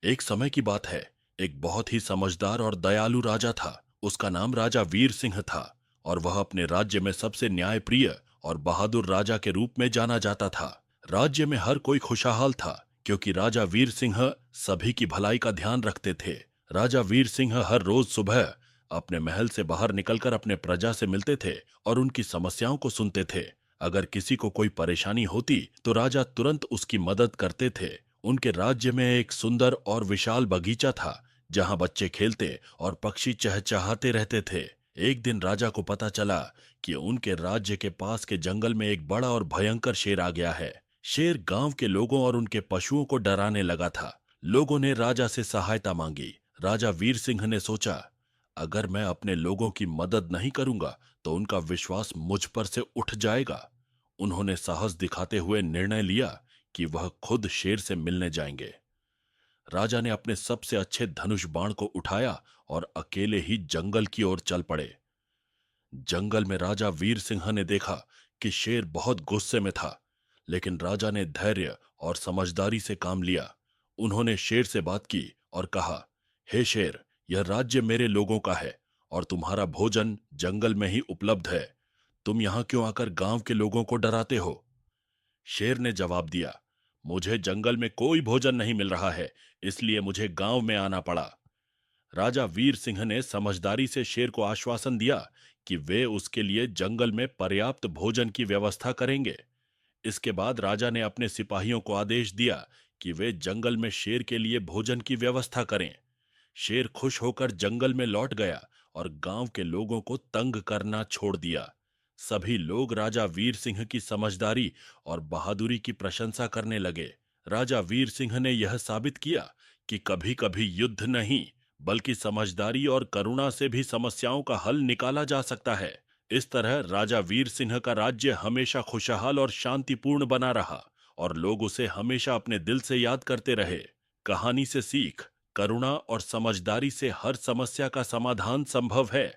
एक समय की बात है। एक बहुत ही समझदार और दयालु राजा था। उसका नाम राजा वीर सिंह था और वह अपने राज्य में सबसे न्यायप्रिय और बहादुर राजा के रूप में जाना जाता था। राज्य में हर कोई खुशहाल था क्योंकि राजा वीर सिंह सभी की भलाई का ध्यान रखते थे। राजा वीर सिंह हर रोज सुबह अपने महल से बाहर निकलकर अपने प्रजा से मिलते थे और उनकी समस्याओं को सुनते थे। अगर किसी को कोई परेशानी होती तो राजा तुरंत उसकी मदद करते थे। उनके राज्य में एक सुंदर और विशाल बगीचा था जहां बच्चे खेलते और पक्षी चहचहाते रहते थे। एक दिन राजा को पता चला कि उनके राज्य के पास के जंगल में एक बड़ा और भयंकर शेर आ गया है। शेर गांव के लोगों और उनके पशुओं को डराने लगा था। लोगों ने राजा से सहायता मांगी। राजा वीर सिंह ने सोचा, अगर मैं अपने लोगों की मदद नहीं करूंगा तो उनका विश्वास मुझ पर से उठ जाएगा। उन्होंने साहस दिखाते हुए निर्णय लिया कि वह खुद शेर से मिलने जाएंगे। राजा ने अपने सबसे अच्छे धनुष बाण को उठाया और अकेले ही जंगल की ओर चल पड़े। जंगल में राजा वीर सिंह ने देखा कि शेर बहुत गुस्से में था, लेकिन राजा ने धैर्य और समझदारी से काम लिया। उन्होंने शेर से बात की और कहा, हे शेर, यह राज्य मेरे लोगों का है और तुम्हारा भोजन जंगल में ही उपलब्ध है। तुम यहां क्यों आकर गांव के लोगों को डराते हो? शेर ने जवाब दिया, मुझे जंगल में कोई भोजन नहीं मिल रहा है, इसलिए मुझे गांव में आना पड़ा। राजा वीर सिंह ने समझदारी से शेर को आश्वासन दिया कि वे उसके लिए जंगल में पर्याप्त भोजन की व्यवस्था करेंगे। इसके बाद राजा ने अपने सिपाहियों को आदेश दिया कि वे जंगल में शेर के लिए भोजन की व्यवस्था करें। शेर खुश होकर जंगल में लौट गया और गांव के लोगों को तंग करना छोड़ दिया। सभी लोग राजा वीर सिंह की समझदारी और बहादुरी की प्रशंसा करने लगे। राजा वीर सिंह ने यह साबित किया कि कभी-कभी युद्ध नहीं, बल्कि समझदारी और करुणा से भी समस्याओं का हल निकाला जा सकता है। इस तरह राजा वीर सिंह का राज्य हमेशा खुशहाल और शांतिपूर्ण बना रहा और लोग उसे हमेशा अपने दिल से याद करते रहे। कहानी से सीख, करुणा और समझदारी से हर समस्या का समाधान संभव है।